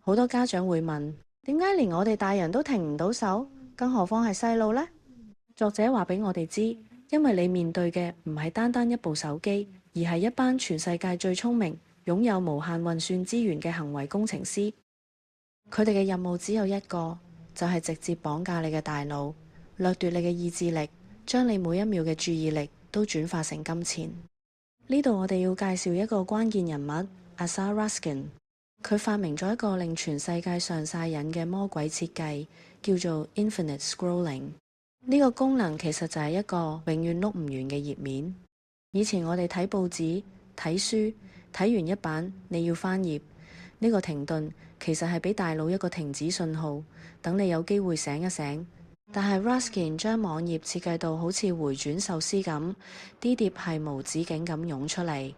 好多家長會問，點解連我哋大人都停唔到手，更何況係細路呢？作者話俾我哋知，因為你面對嘅唔係單單一部手機，而係一班全世界最聰明、擁有無限運算資源嘅行為工程師。佢哋嘅任務只有一個，就係直接綁架你嘅大腦，掠奪你嘅意志力，將你每一秒嘅注意力都轉化成金錢。呢度我哋要介紹一個關鍵人物，Asa Raskin。佢發明咗一個令全世界上晒癮嘅魔鬼設計，叫做 Infinite Scrolling。呢個功能其實就係一個永遠碌唔完嘅頁面。以前我哋睇報紙、睇書，睇完一版你要翻頁，呢個停頓其實係俾大腦一個停止信號，等你有機會醒一醒。但係 Raskin 將網頁設計到好似回轉壽司咁，啲碟係無止境咁湧出嚟，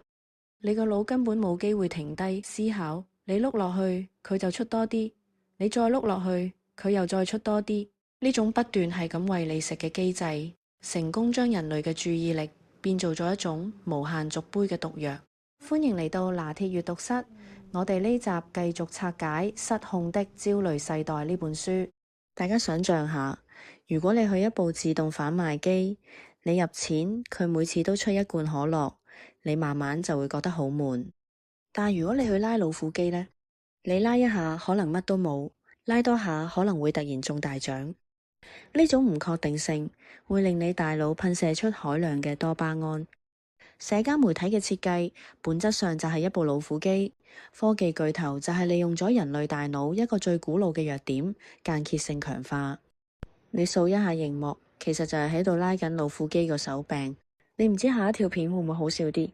你個腦根本冇機會停低思考。你碌落去，佢就出多啲；你再碌落去，佢又再出多啲。呢種不斷係咁餵你食嘅機制，成功將人類嘅注意力變做咗一種無限續杯嘅毒藥。歡迎嚟到拿鐵閱讀室，我哋呢集繼續拆解《失控的焦慮世代》呢本書。大家想象下，如果你去一部自動販賣機，你入錢，佢每次都出一罐可樂，你慢慢就會覺得好悶。但如果你去拉老虎機呢，你拉一下可能乜都冇，拉多下可能會突然中大獎。呢種唔確定性會令你大腦噴射出海量嘅多巴胺。社交媒體嘅設計本質上就係一部老虎機，科技巨頭就係利用咗人類大腦一個最古老嘅弱點，間歇性強化。你掃一下螢幕，其實就係喺度拉緊老虎機個手柄。你唔知下一條片會唔會好笑啲？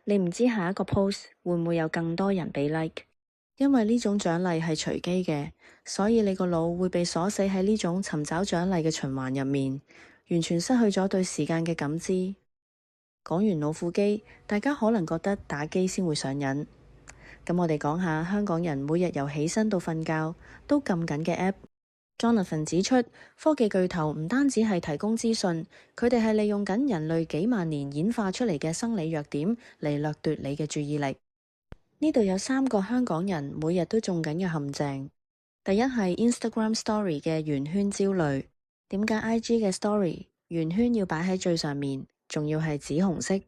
你唔知下一個 post 會唔會有更多人俾 like？ 因為呢種獎勵係隨機嘅，所以你個腦會被鎖死喺呢種尋找獎勵嘅循環入面，完全失去咗對時間嘅感知。講完老虎機，大家可能覺得打機先會上癮。咁我哋講下香港人每日由起身到瞓覺都撳緊嘅 app。Jonathan 指出，科技巨頭唔單止係提供資訊，佢哋係利用緊人類幾萬年演化出嚟嘅生理弱點嚟掠奪你嘅注意力。呢度有3個香港人每日都中緊嘅陷阱。第一係 Instagram Story 嘅圓圈焦慮。點解 IG 嘅 Story 圓圈要擺喺最上面，仲要係紫紅色？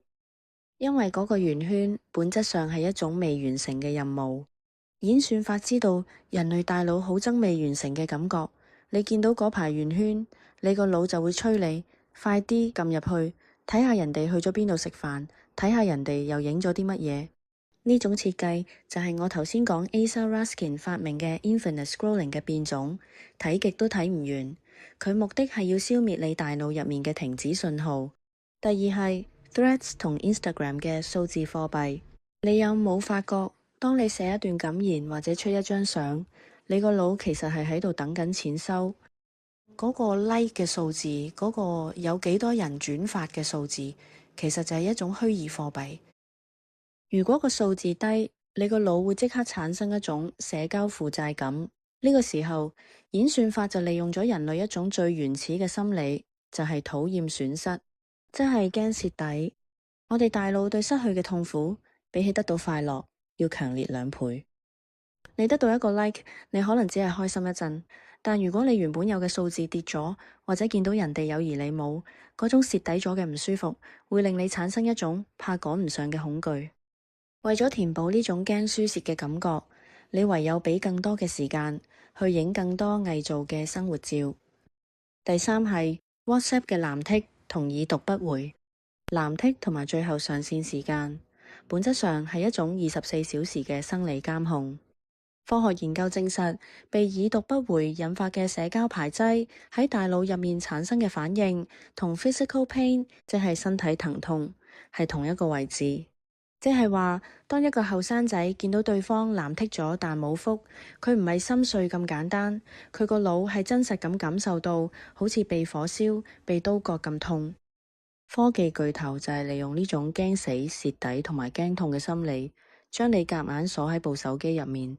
因為嗰個圓圈本質上係一種未完成嘅任務。演算法知道人類大腦好憎未完成嘅感覺。你見到嗰排圓圈，你個腦就會催你快啲撳入去，睇下人哋去咗邊度食飯，睇下人哋又影咗啲乜嘢。呢種設計就係我頭先講 Asa Raskin 發明嘅 Infinite Scrolling 嘅變種，睇極都睇唔完。佢目的係要消滅你大腦入面嘅停止信號。第二係 Threads 同 Instagram 嘅數字貨幣。你有冇發覺，當你寫一段感言或者出一張相，你個腦其實係喺度等緊錢收。嗰個 like 嘅數字，嗰個有幾多人轉發嘅數字，其實就係一種虛擬貨幣。如果個數字低，你個腦會即刻產生一種社交負債感。呢個時候，演算法就利用咗人類一種最原始嘅心理，就係討厭損失，即係驚蝕底。我哋大腦對失去嘅痛苦，比起得到快樂，要強烈2倍。你得到一個 like， 你可能只係開心一陣，但如果你原本有嘅數字跌咗，或者見到人哋有而你冇，嗰種蝕底咗嘅唔舒服，會令你產生一種怕趕唔上嘅恐懼。為咗填補呢種驚輸蝕嘅感覺，你唯有俾更多嘅時間去影更多偽造嘅生活照。第三係 WhatsApp 嘅藍剔同已讀不回。藍剔同埋最後上線時間，本質上係一種24小時嘅生理監控。科學研究證實，被已讀不回引發嘅社交排擠喺大腦入面產生嘅反應，同 physical pain， 即係身體疼痛，係同一個位置。即係話，當一個後生仔見到對方藍剔咗但冇覆，佢唔係心碎咁簡單，佢個腦係真實咁感受到好似被火燒、被刀割咁痛。科技巨頭就係利用呢種驚死、蝕底同埋驚痛嘅心理，將你夾硬鎖喺部手機入面。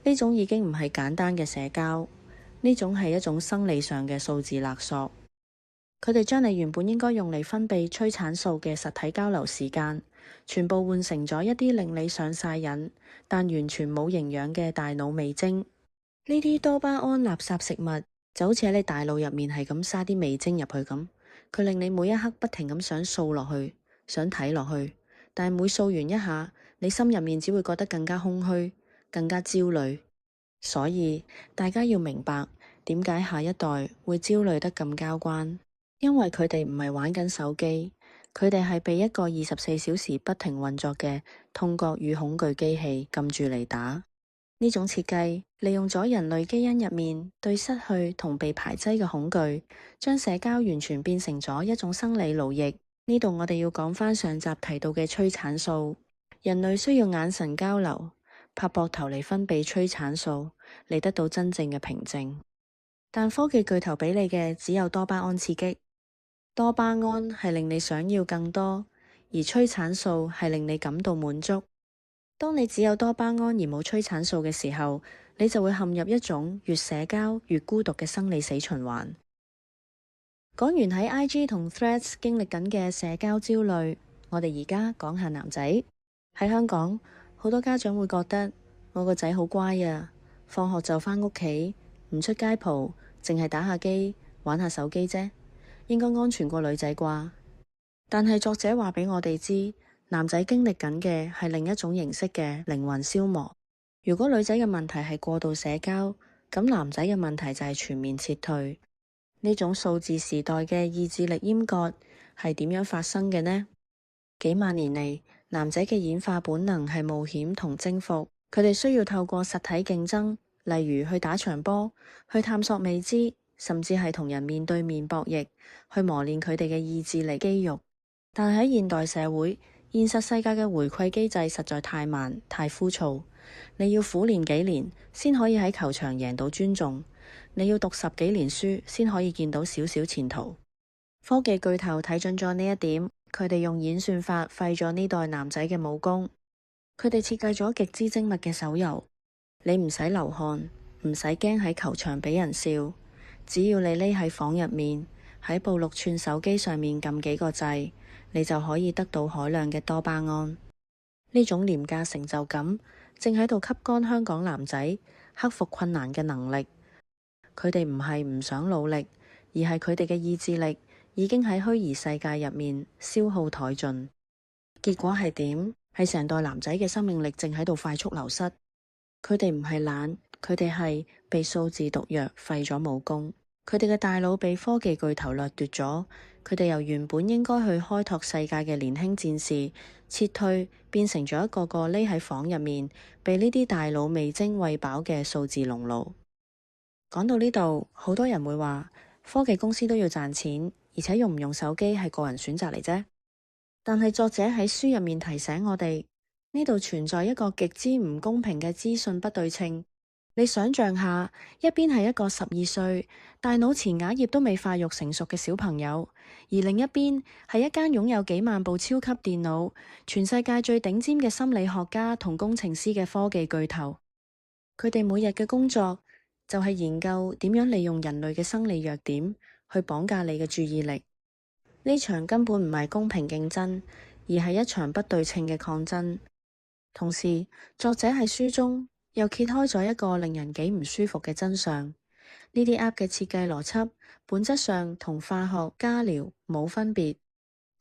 呢種已經唔係簡單嘅社交，呢種係一種生理上嘅數字勒索。佢哋將你原本應該用嚟分泌催產素嘅實體交流時間，全部換成咗一啲令你上晒癮，但完全冇營養嘅大腦味精。呢啲多巴胺垃圾食物就好似喺你大腦入面係咁撒啲味精入去咁，佢令你每一刻不停咁想掃落去，想睇落去，但係每掃完一下，你心入面只會覺得更加空虛，更加焦慮。所以大家要明白點解下一代會焦慮得咁交關，因為佢哋唔係玩緊手機，佢哋係被一個24小時不停運作嘅痛覺與恐懼機器撳住嚟打。呢種設計利用咗人類基因入面對失去同被排擠嘅恐懼，將社交完全變成咗一種生理奴役。呢度我哋要講返上集提到嘅催產素，人類需要眼神交流，拍膊頭嚟分泌催產素，嚟得到真正嘅平靜。但科技巨頭俾你嘅只有多巴胺刺激，多巴胺係令你想要更多，而催產素係令你感到滿足。當你只有多巴胺而冇催產素嘅時候，你就會陷入一種越社交越孤獨嘅生理死循環。講完喺 IG 同 Threads 經歷緊嘅社交焦慮，我哋而家講下男仔。喺香港，好多家長會覺得我個仔好乖啊，放學就返屋企，唔出街蒲，淨係打下機，玩下手機啫，應該安全過女仔啩。但係作者話俾我哋知，男仔經歷緊嘅係另一種形式嘅靈魂消磨。如果女仔嘅問題係過度社交，咁男仔嘅問題就係全面撤退。呢種數字時代嘅意志力閹割係點樣發生嘅呢？幾萬年嚟，男仔嘅演化本能係冒險同征服，佢哋需要透過實體競爭，例如去打場波，去探索未知，甚至係同人面對面博弈，去磨練佢哋嘅意志力肌肉。但喺現代社會，現實世界嘅回饋機制實在太慢、太枯燥，你要苦練幾年先可以喺球場贏到尊重。你要讀10幾年書先可以見到少少前途。科技巨頭睇準咗呢一點，佢哋用演算法廢咗呢代男仔嘅武功。佢哋設計咗極之精密嘅手遊，你唔使流汗，唔使驚喺球場俾人笑，只要你匿喺房入面，喺部6寸手機上面撳幾個掣，你就可以得到海量嘅多巴胺。呢種廉價成就感正喺度吸乾香港男仔克服困難嘅能力。佢哋唔係唔想努力，而係佢哋嘅意志力已經喺虛擬世界入面消耗殆盡。結果係點？係成代男仔嘅生命力正喺度快速流失。佢哋唔係懶，佢哋係被數字毒藥廢咗武功。佢哋嘅大腦被科技巨頭掠奪咗。佢哋由原本應該去開拓世界嘅年輕戰士撤退，變成咗一個個匿喺房入面，被呢啲大腦味精餵飽嘅數字農奴。講到呢度，好多人會話科技公司都要賺錢，而且用唔用手機係個人選擇嚟啫。但係作者喺書入面提醒我哋，呢度存在一個極之唔公平嘅資訊不對稱。你想象下，一邊係一個12歲大腦前額葉都未發育成熟嘅小朋友，而另一邊係一間擁有幾萬部超級電腦、全世界最頂尖嘅心理學家同工程師嘅科技巨頭。佢哋每日嘅工作就係研究點樣利用人類嘅生理弱點去綁架你嘅注意力。呢場根本唔係公平競爭，而係一場不對稱嘅抗爭。同時，作者喺書中又揭開咗一個令人幾唔舒服嘅真相：呢啲 App 嘅設計邏輯本質上同化學加療冇分別。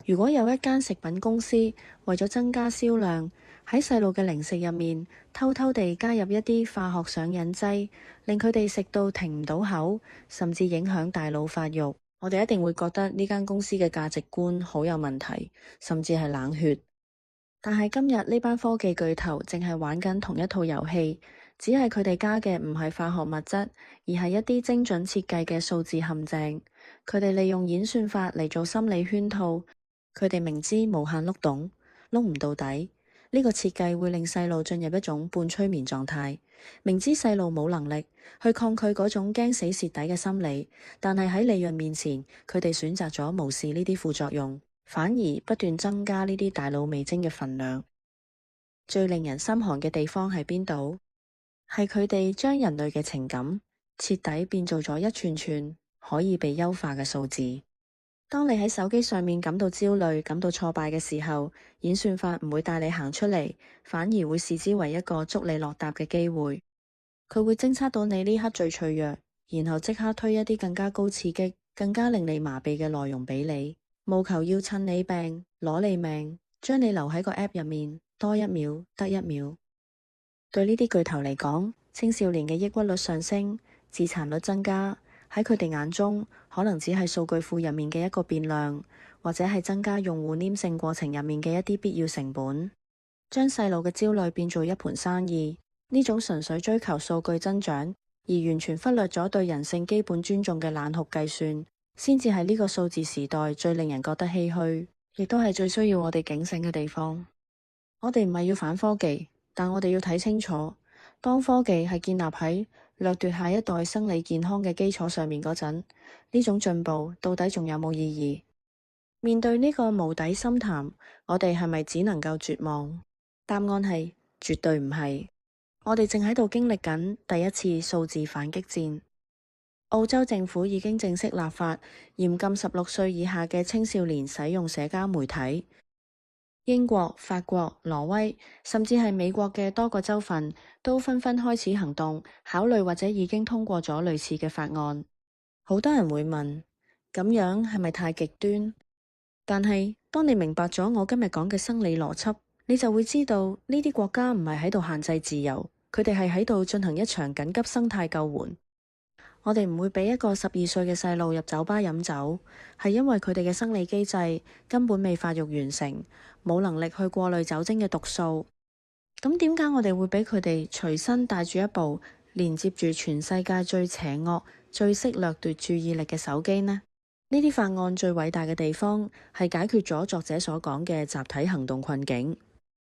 如果有一間食品公司為咗增加銷量，喺細路嘅零食入面偷偷地加入一啲化學上癮劑，令佢哋食到停唔到口，甚至影響大腦發育，我哋一定會覺得呢間公司嘅價值觀好有問題，甚至係冷血。但係今日呢班科技巨頭淨係玩緊同一套遊戲，只係佢哋加嘅唔係化學物質，而係一啲精準設計嘅數字陷阱。佢哋利用演算法嚟做心理圈套，佢哋明知無限碌洞，碌唔到底。呢個設計會令細路進入一種半催眠狀態，明知細路冇能力去抗拒嗰種驚死蝕底嘅心理，但係喺利潤面前，佢哋選擇咗無視呢啲副作用，反而不斷增加呢啲大腦味精嘅份量。最令人心寒嘅地方係邊度？係佢哋將人類嘅情感徹底變做咗一串串可以被優化嘅數字。當你喺手機上面感到焦慮、感到挫敗嘅時候，演算法唔會帶你行出嚟，反而會視之為一個捉你落搭嘅機會。佢會偵測到你呢刻最脆弱，然後即刻推一啲更加高刺激、更加令你麻痹嘅內容俾你，務求要趁你病攞你命，將你留喺個 app 入面多一秒得一秒。對呢啲巨頭嚟講，青少年嘅抑鬱率上升、自殘率增加，喺佢哋眼中可能只係數據庫入面嘅一個變量，或者係增加用戶黏性過程入面嘅一啲必要成本。將細路嘅焦慮變做一盤生意，呢種純粹追求數據增長，而完全忽略咗對人性基本尊重嘅冷酷計算，先至係呢個數字時代最令人覺得唏噓，亦都係最需要我哋警醒嘅地方。我哋唔係要反科技，但我哋要睇清楚，當科技係建立喺掠奪下一代生理健康嘅基礎上面嗰陣，呢種進步到底仲有冇意義？面對呢個無底深潭，我哋係咪只能夠絕望？答案係絕對唔係。我哋正喺度經歷緊第一次數字反擊戰。澳洲政府已經正式立法嚴禁16歲以下嘅青少年使用社交媒體。英國、法國、挪威，甚至係美國嘅多個州份都紛紛開始行動，考慮或者已經通過咗類似嘅法案。好多人會問，咁樣係咪太極端？但係當你明白咗我今日講嘅生理邏輯，你就會知道呢啲國家唔係喺度限制自由，佢哋係喺度進行一場緊急生態救援。我哋唔會俾一個12歲嘅細路入酒吧飲酒，係因為佢哋嘅生理機制根本未發育完成，冇能力去過濾酒精嘅毒素。咁點解我哋會俾佢哋隨身帶住一部連接住全世界最邪惡、最識掠奪注意力嘅手機呢？呢啲法案最偉大嘅地方係解決咗作者所講嘅集體行動困境。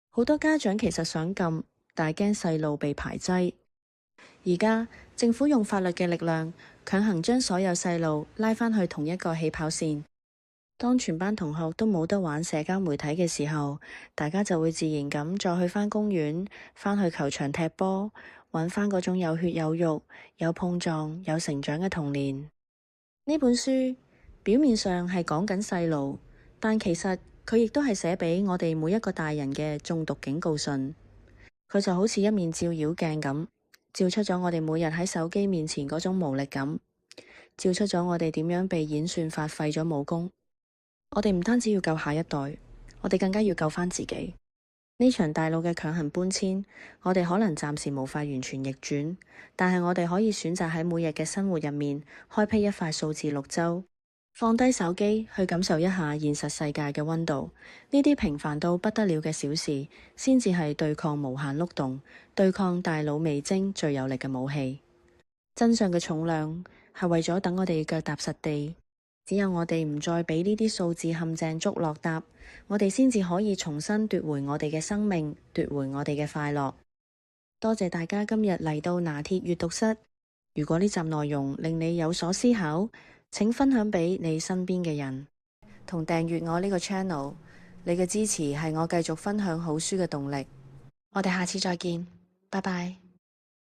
好多家長其實想禁，但係驚細路被排擠。而家政府用法律嘅力量強行將所有細路拉返去同一個起跑線。當全班同學都冇得玩社交媒體嘅時候，大家就會自然咁再去返公園，返去球場踢波，揾返嗰種有血有肉、有碰撞、有成長嘅童年。呢本書表面上係講緊細路，但其實佢亦都係寫俾我哋每一個大人嘅中毒警告信。佢就好似一面照妖鏡咁，照出咗我哋每日喺手機面前嗰種無力感，照出咗我哋點樣被演算法廢咗武功。我哋唔單止要救下一代，我哋更加要救返自己。呢場大腦嘅強行搬遷，我哋可能暫時無法完全逆轉，但係我哋可以選擇喺每日嘅生活入面開闢一塊數字綠洲，放低手機去感受一下現實世界嘅溫度。呢啲平凡到不得了嘅小事，先至係對抗無限碌動、對抗大腦味精最有力嘅武器。真相嘅重量係為咗等我哋腳踏實地。只有我哋唔再俾呢啲數字陷阱捉落搭，我哋先至可以重新奪回我哋嘅生命，奪回我哋嘅快樂。多謝大家今日嚟到拿鐵閱讀室。如果呢集內容令你有所思考，請分享俾你身邊嘅人，同訂閱我呢個 channel。你嘅支持係我繼續分享好書嘅動力。我哋下次再見，拜拜。